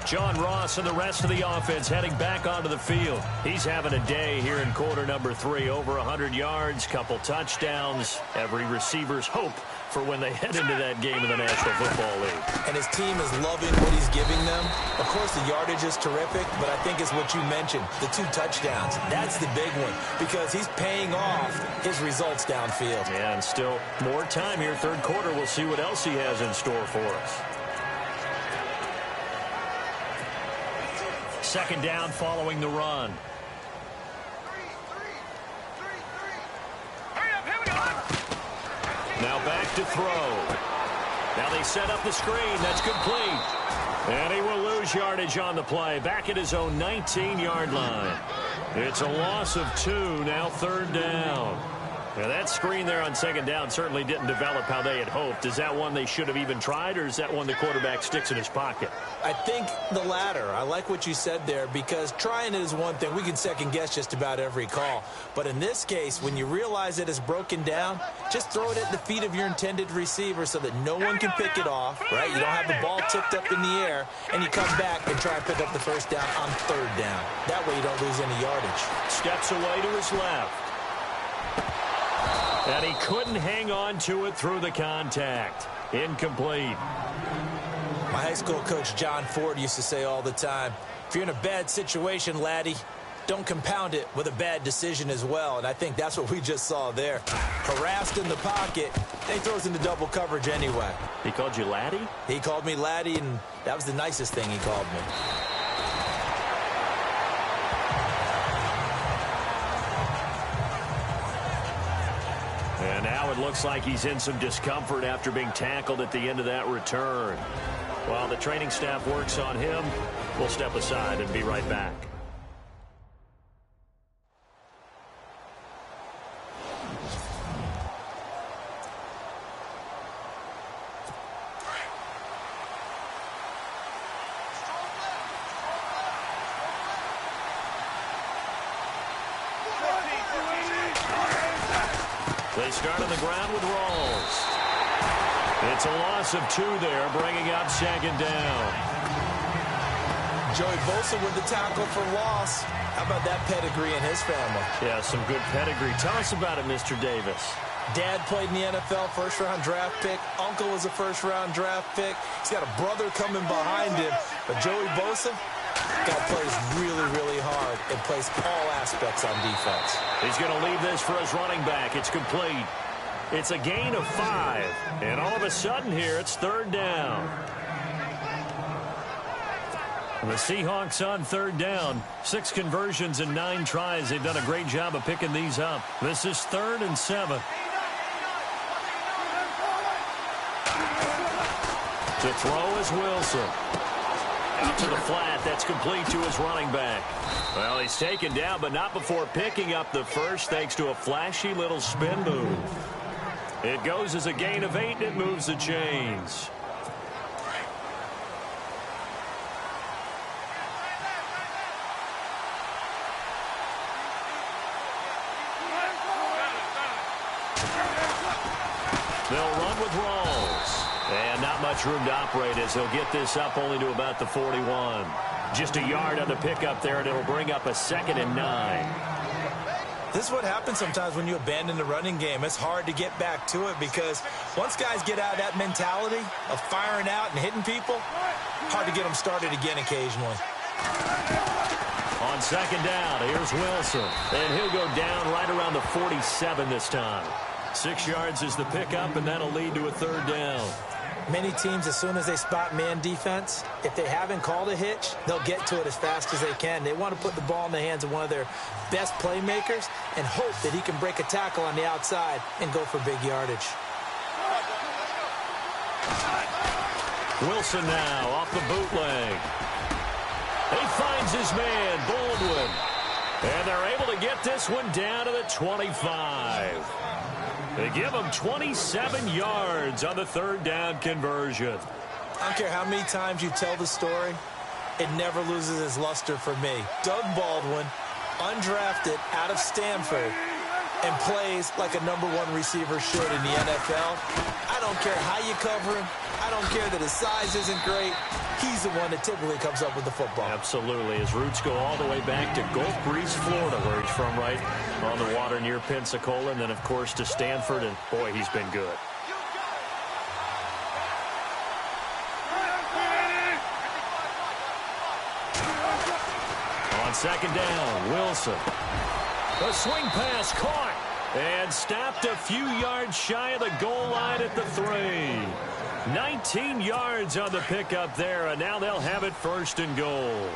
John Ross and the rest of the offense heading back onto the field. He's having a day here in quarter number 3. Over 100 yards, couple touchdowns. Every receiver's hope for when they head into that game in the National Football League. And his team is loving what he's giving them. Of course, the yardage is terrific, but I think it's what you mentioned, the 2 touchdowns. That's the big one because he's paying off his results downfield. Yeah, and still more time here. 3rd quarter, we'll see what else he has in store for us. 2nd down following the run. Now back to throw. Now they set up the screen. That's complete. And he will lose yardage on the play. Back at his own 19-yard line. It's a loss of 2. Now 3rd down. Now that screen there on 2nd down certainly didn't develop how they had hoped. Is that one they should have even tried, or is that one the quarterback sticks in his pocket? I think the latter. I like what you said there because trying it is one thing. We can second-guess just about every call. But in this case, when you realize it is broken down, just throw it at the feet of your intended receiver so that no one can pick it off, right? You don't have the ball tipped up in the air, and you come back and try and pick up the 1st down on 3rd down. That way you don't lose any yardage. Steps away to his left. And he couldn't hang on to it through the contact. Incomplete. My high school coach, John Ford, used to say all the time, if you're in a bad situation, laddie, don't compound it with a bad decision as well. And I think that's what we just saw there. Harassed in the pocket, and he throws into double coverage anyway. He called you laddie? He called me laddie, and that was the nicest thing he called me. And now it looks like he's in some discomfort after being tackled at the end of that return. While the training staff works on him, we'll step aside and be right back. They start on the ground with Rawls. It's a loss of 2 there, bringing up 2nd down. Joey Bosa with the tackle for loss. How about that pedigree in his family? Yeah, some good pedigree. Tell us about it, Mr. Davis. Dad played in the NFL, 1st-round draft pick. Uncle was a 1st-round draft pick. He's got a brother coming behind him. But Joey Bosa, guy plays really, really hard and plays all aspects on defense. He's going to leave this for his running back. It's complete. It's a gain of 5. And all of a sudden here, it's 3rd down. The Seahawks on 3rd down. 6 conversions and 9 tries. They've done a great job of picking these up. This is 3rd and 7. To throw is Wilson. Out to the flat. That's complete to his running back. Well, he's taken down, but not before picking up the 1st thanks to a flashy little spin move. It goes as a gain of 8, and it moves the chains. They'll run with Rawls. And not much room to operate as he'll get this up only to about the 41. Just a yard on the pickup there, and it'll bring up a 2nd and 9. This is what happens sometimes when you abandon the running game. It's hard to get back to it because once guys get out of that mentality of firing out and hitting people, hard to get them started again occasionally. On 2nd down, here's Wilson. And he'll go down right around the 47 this time. 6 yards is the pickup, and that'll lead to a third down. Many teams, as soon as they spot man defense, if they haven't called a hitch, they'll get to it as fast as they can. They want to put the ball in the hands of one of their best playmakers and hope that he can break a tackle on the outside and go for big yardage. Wilson now off the bootleg. He finds his man, Baldwin. And they're able to get this one down to the 25. They give him 27 yards on the third down conversion. I don't care how many times you tell the story, it never loses its luster for me. Doug Baldwin, undrafted out of Stanford, and plays like a #1 receiver should in the NFL. I don't care how you cover him. I don't care that his size isn't great. He's the one that typically comes up with the football. Absolutely. His roots go all the way back to Gulf Breeze, Florida, where he's from, right on the water near Pensacola. And then, of course, to Stanford. And, boy, he's been good. On second down, Wilson. A swing pass caught and stopped a few yards shy of the goal line at the 3. 19 yards on the pickup there, and now they'll have it first and goal.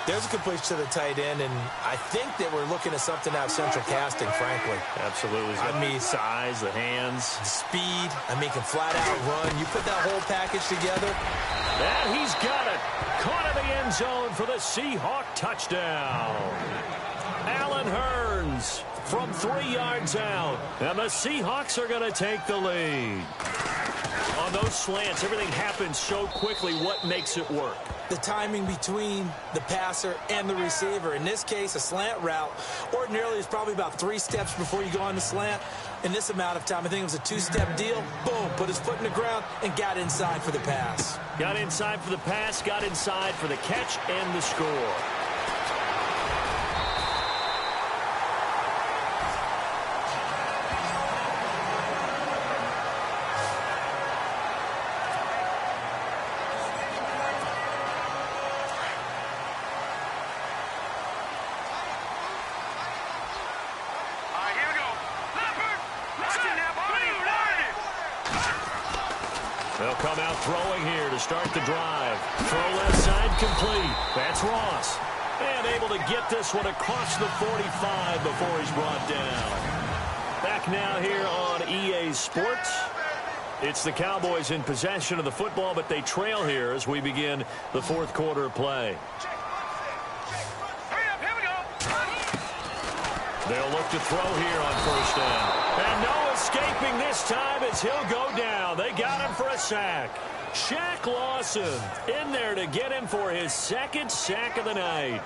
There's a completion to the tight end, and I think that we're looking at something out of central casting, frankly. Absolutely. I mean, size, the hands. Speed. I mean, can flat out run. You put that whole package together. And he's got it. Caught in the end zone for the Seahawk touchdown. Allen Hurns from 3 yards out. And the Seahawks are going to take the lead. On those slants, everything happens so quickly. What makes it work? The timing between the passer and the receiver. In this case, a slant route ordinarily is probably about 3 steps before you go on the slant. In this amount of time, I think it was a 2-step deal. Boom, put his foot in the ground and got inside for the pass. Got inside for the pass, got inside for the catch and the score. They'll come out throwing here to start the drive. Throw left side complete. That's Ross. And able to get this one across the 45 before he's brought down. Back now here on EA Sports. It's the Cowboys in possession of the football, but they trail here as we begin the fourth quarter of play. They'll look to throw here on first down. And no escaping this time as he'll go down. They got him for a sack. Shaq Lawson in there to get him for his second sack of the night.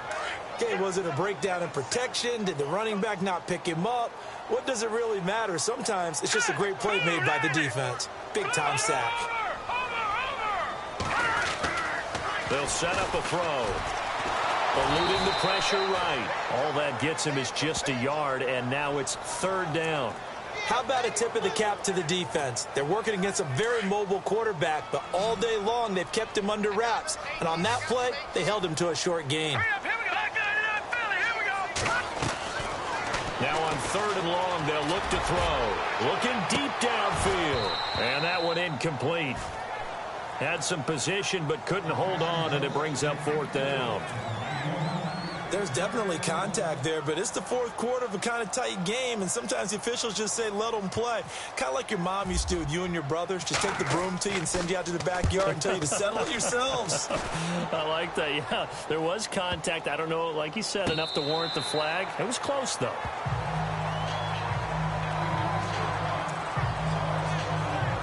Okay, was it a breakdown in protection? Did the running back not pick him up? What does it really matter? Sometimes it's just a great play made by the defense. Big-time sack. They'll set up a throw. Eluding the pressure right. All that gets him is just a yard, and now it's third down. How about a tip of the cap to the defense? They're working against a very mobile quarterback, but all day long they've kept him under wraps. And on that play, they held him to a short gain. Now on third and long, they'll look to throw. Looking deep downfield. And that one incomplete. Had some position, but couldn't hold on, and it brings up fourth down. There's definitely contact there, but it's the fourth quarter of a kind of tight game, and sometimes the officials just say, let them play. Kind of like your mom used to with you and your brothers. Just take the broom to you and send you out to the backyard and tell you to settle it yourselves. I like that, yeah. There was contact. I don't know, like you said, enough to warrant the flag. It was close, though.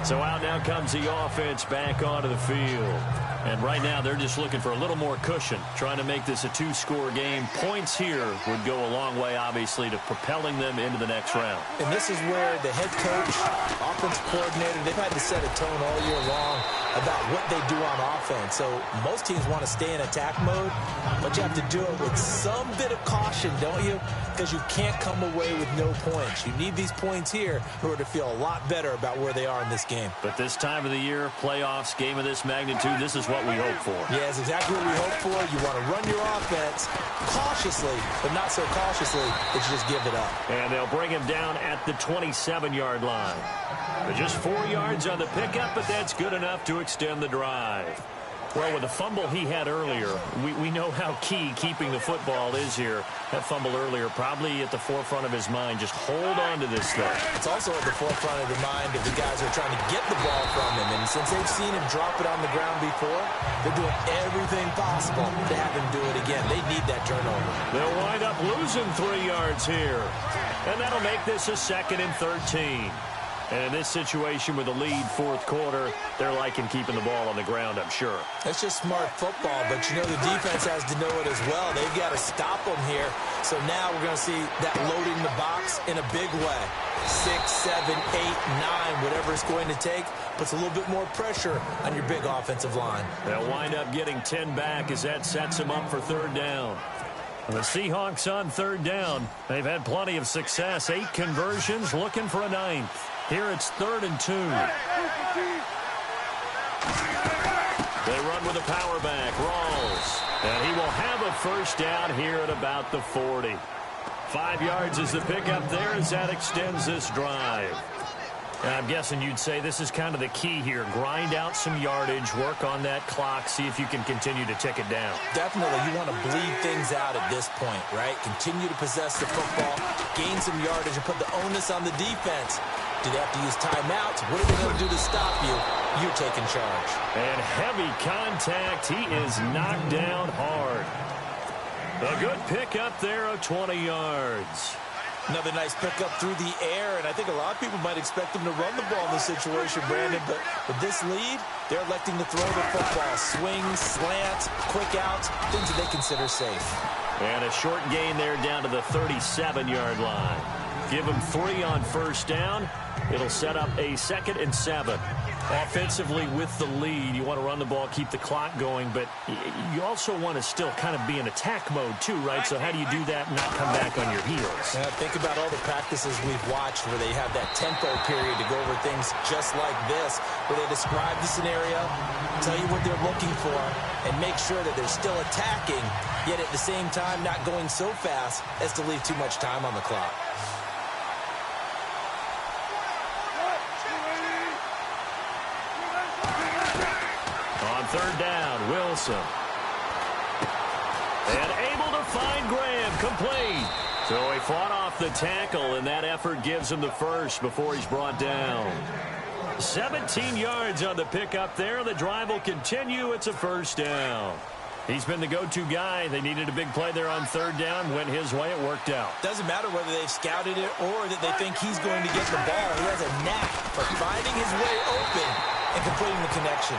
So out now comes the offense back onto the field. And right now they're just looking for a little more cushion, trying to make this a 2-score game. Points here would go a long way, obviously, to propelling them into the next round. And this is where the head coach, offensive coordinator, they've had to set a tone all year long about what they do on offense. So most teams want to stay in attack mode, but you have to do it with some bit of caution, don't you? Because you can't come away with no points. You need these points here in order to feel a lot better about where they are in this game. But this time of the year, playoffs, game of this magnitude, this is what we hope for. Yeah, it's exactly what we hope for. You want to run your offense cautiously, but not so cautiously that you just give it up. And they'll bring him down at the 27-yard line. But just 4 yards on the pickup, but that's good enough to extend the drive. Well, with the fumble he had earlier, we know how key keeping the football is here. That fumble earlier probably at the forefront of his mind. Just hold on to this thing. It's also at the forefront of the mind of the guys who are trying to get the ball from him. And since they've seen him drop it on the ground before, they're doing everything possible to have him do it again. They need that turnover. They'll wind up losing 3 yards here. And that'll make this a 2nd and 13. And in this situation with the lead fourth quarter, they're liking keeping the ball on the ground, I'm sure. That's just smart football, but you know the defense has to know it as well. They've got to stop them here. So now we're going to see that loading the box in a big way. 6, 7, 8, 9, whatever it's going to take, puts a little bit more pressure on your big offensive line. They'll wind up getting 10 back as that sets them up for 3rd down. The Seahawks on 3rd down. They've had plenty of success. 8 conversions, looking for a 9th. Here it's 3rd and 2. They run with a power back, Rawls. And he will have a 1st down here at about the 40. 5 yards is the pickup there as that extends this drive. And I'm guessing you'd say this is kind of the key here. Grind out some yardage, work on that clock, see if you can continue to tick it down. Definitely. You want to bleed things out at this point, right? Continue to possess the football, gain some yardage, and put the onus on the defense. Do they have to use timeouts? What are they going to do to stop you? You're taking charge. And heavy contact. He is knocked down hard. A good pickup there of 20 yards. Another nice pickup through the air, and I think a lot of people might expect them to run the ball in this situation, Brandon, but with this lead, they're electing to throw the football. Swings, slants, quick outs, things that they consider safe. And a short gain there down to the 37-yard line. Give them 3 on 1st down. It'll set up a 2nd and 7. Offensively with the lead, you want to run the ball, keep the clock going, but you also want to still kind of be in attack mode too, right? So how do you do that and not come back on your heels? Think about all the practices we've watched where they have that tempo period to go over things just like this, where they describe the scenario, tell you what they're looking for, and make sure that they're still attacking, yet at the same time not going so fast as to leave too much time on the clock. On 3rd down, Wilson. And able to find Graham, complete. So he fought off the tackle, and that effort gives him the 1st before he's brought down. 17 yards on the pickup there. The drive will continue. It's a 1st down. He's been the go-to guy. They needed a big play there on 3rd down. Went his way. It worked out. Doesn't matter whether they've scouted it or that they think he's going to get the ball. He has a knack for finding his way open and completing the connection.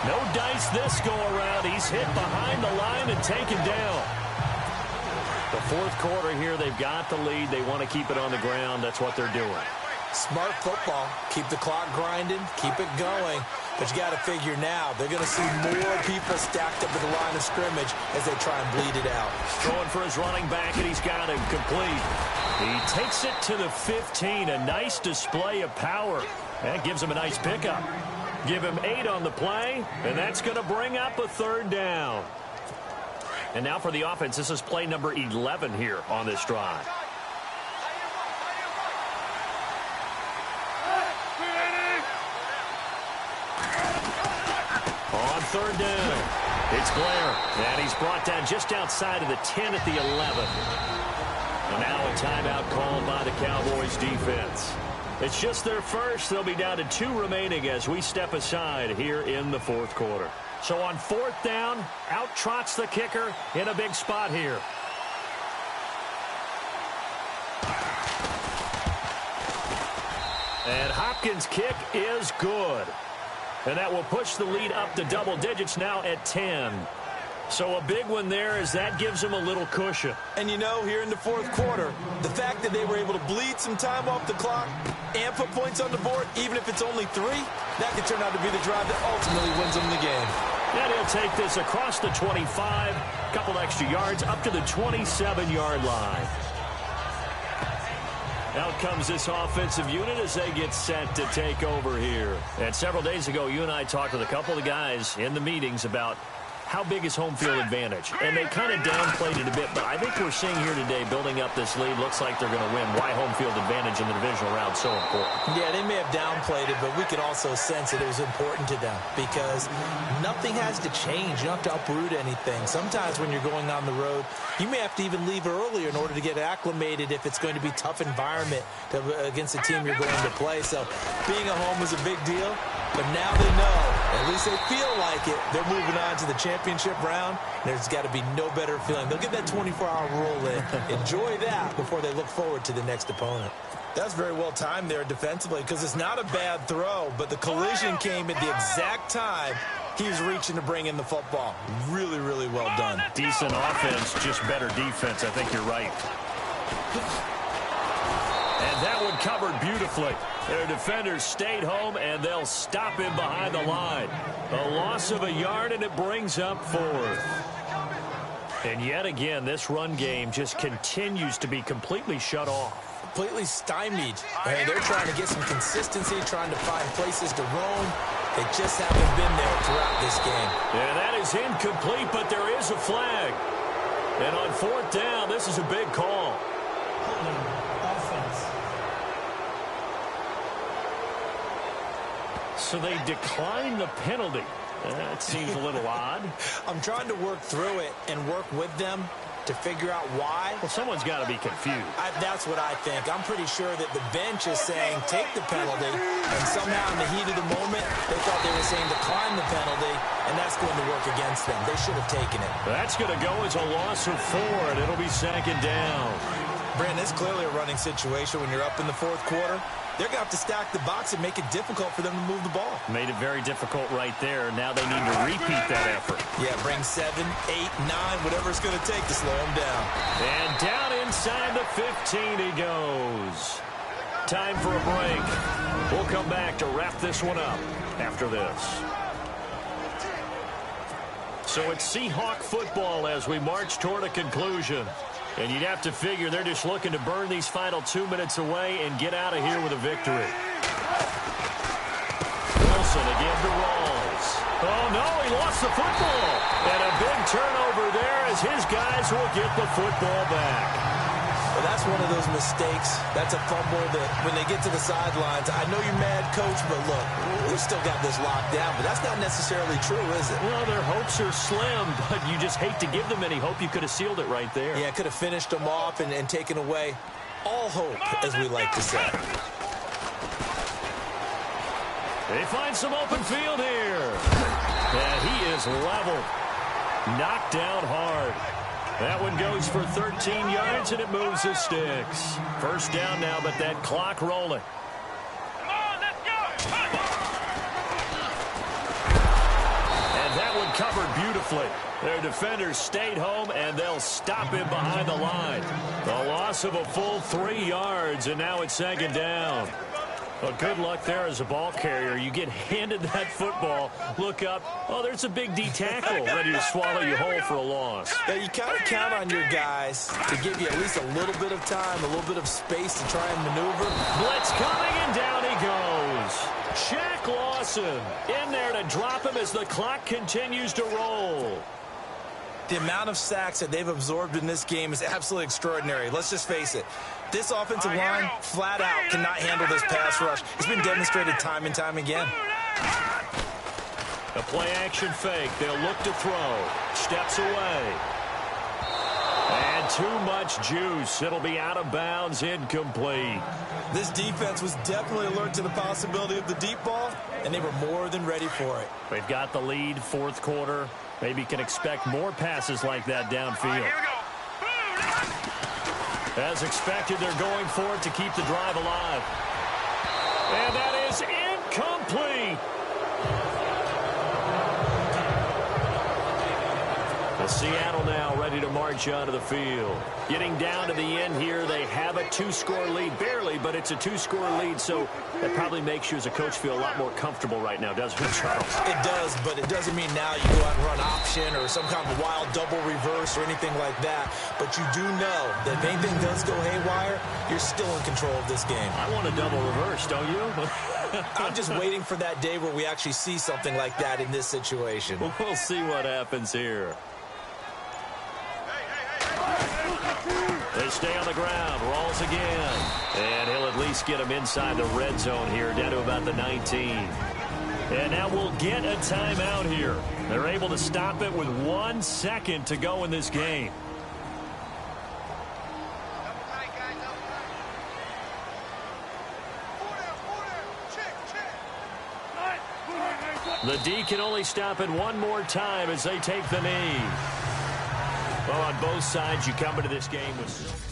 No dice this go-around. He's hit behind the line and taken down. The fourth quarter here, they've got the lead. They want to keep it on the ground. That's what they're doing. Smart football. Keep the clock grinding. Keep it going. But you got to figure now, they're going to see more people stacked up at the line of scrimmage as they try and bleed it out. Throwing for his running back, and he's got him complete. He takes it to the 15. A nice display of power. That gives him a nice pickup. Give him 8 on the play, and that's going to bring up a 3rd down. And now for the offense, this is play number 11 here on this drive. On 3rd down, it's Blair, and he's brought down just outside of the 10 at the 11. And now a timeout called by the Cowboys defense. It's just their 1st. They'll be down to 2 remaining as we step aside here in the fourth quarter. So on 4th down, out trots the kicker in a big spot here. And Hopkins' kick is good. And that will push the lead up to double digits now at 10. So a big one there as that gives them a little cushion. And you know, here in the fourth quarter, the fact that they were able to bleed some time off the clock and put points on the board, even if it's only 3, that could turn out to be the drive that ultimately wins them the game. And he'll take this across the 25, a couple extra yards up to the 27-yard line. Out comes this offensive unit as they get set to take over here. And several days ago, you and I talked with a couple of guys in the meetings about how big is home field advantage. And they kind of downplayed it a bit, but I think we're seeing here today, building up this lead, looks like they're going to win. Why home field advantage in the divisional round so important? Yeah, they may have downplayed it, but we could also sense that it was important to them because nothing has to change. You don't have to uproot anything. Sometimes when you're going on the road, you may have to even leave earlier in order to get acclimated if it's going to be a tough environment against the team you're going to play. So being at home is a big deal, but now they know, at least they feel like it, they're moving on to the championship round. There's got to be no better feeling. They'll get that 24-hour roll in. Enjoy that before they look forward to the next opponent. That's very well timed there defensively because it's not a bad throw, but the collision came at the exact time he was reaching to bring in the football. Really, really well done. Decent offense, just better defense. I think you're right. And that one covered beautifully. Their defenders stayed home, and they'll stop him behind the line. A loss of a yard, and it brings up fourth. And yet again, this run game just continues to be completely shut off. Completely stymied. They're trying to get some consistency, trying to find places to roam. They just haven't been there throughout this game. And that is incomplete, but there is a flag. And on fourth down, this is a big call. So they decline the penalty. That seems a little odd. I'm trying to work through it and work with them to figure out why. Well, someone's got to be confused. That's what I think. I'm pretty sure that the bench is saying take the penalty, and somehow in the heat of the moment, they thought they were saying decline the penalty, and that's going to work against them. They should have taken it. That's going to go as a loss of 4, and it'll be second down. Brandon, it's clearly a running situation when you're up in the fourth quarter. They're going to have to stack the box and make it difficult for them to move the ball. Made it very difficult right there. Now they need to repeat that effort. Yeah, bring 7, 8, 9, whatever it's going to take to slow him down. And down inside the 15 he goes. Time for a break. We'll come back to wrap this one up after this. So it's Seahawk football as we march toward a conclusion. And you'd have to figure they're just looking to burn these final 2 minutes away and get out of here with a victory. Wilson again to Rawls. Oh, no, he lost the football. And a big turnover there as his guys will get the football back. Well, that's one of those mistakes. That's a fumble that when they get to the sidelines, I know you're mad, Coach, but look, we've still got this locked down. But that's not necessarily true, is it? Well, their hopes are slim, but you just hate to give them any hope. You could have sealed it right there. Yeah, could have finished them off and taken away all hope, as we like to say. They find some open field here. And he is level. Knocked down hard. That one goes for 13 yards, and it moves the sticks. First down now, but that clock rolling. Come on, let's go. And that one covered beautifully. Their defenders stayed home, and they'll stop him behind the line. The loss of a full 3 yards, and now it's second down. Well, good luck there as a ball carrier. You get handed that football, look up, oh, there's a big D tackle ready to swallow you whole for a loss. Yeah, you kind of count on your guys to give you at least a little bit of time, a little bit of space to try and maneuver. Blitz coming, and down he goes. Shaq Lawson in there to drop him as the clock continues to roll. The amount of sacks that they've absorbed in this game is absolutely extraordinary. Let's just face it. This offensive line, flat out, cannot handle this pass rush. It's been demonstrated time and time again. A play-action fake. They'll look to throw. Steps away. And too much juice. It'll be out of bounds, incomplete. This defense was definitely alert to the possibility of the deep ball, and they were more than ready for it. They've got the lead, fourth quarter. Maybe can expect more passes like that downfield. Here we go. As expected, they're going for it to keep the drive alive. And that is incomplete. Seattle now ready to march onto the field. Getting down to the end here, they have a 2-score lead. Barely, but it's a 2-score lead, so that probably makes you as a coach feel a lot more comfortable right now, doesn't it, Charles? It does, but it doesn't mean now you go out and run option or some kind of wild double reverse or anything like that. But you do know that if anything does go haywire, you're still in control of this game. I want a double reverse, don't you? I'm just waiting for that day where we actually see something like that in this situation. We'll see what happens here. They stay on the ground. Rolls again. And he'll at least get him inside the red zone here, down to about the 19. And now we'll get a timeout here. They're able to stop it with 1 second to go in this game. The D can only stop it one more time as they take the knee. Well, on both sides, you come into this game with...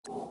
Woo!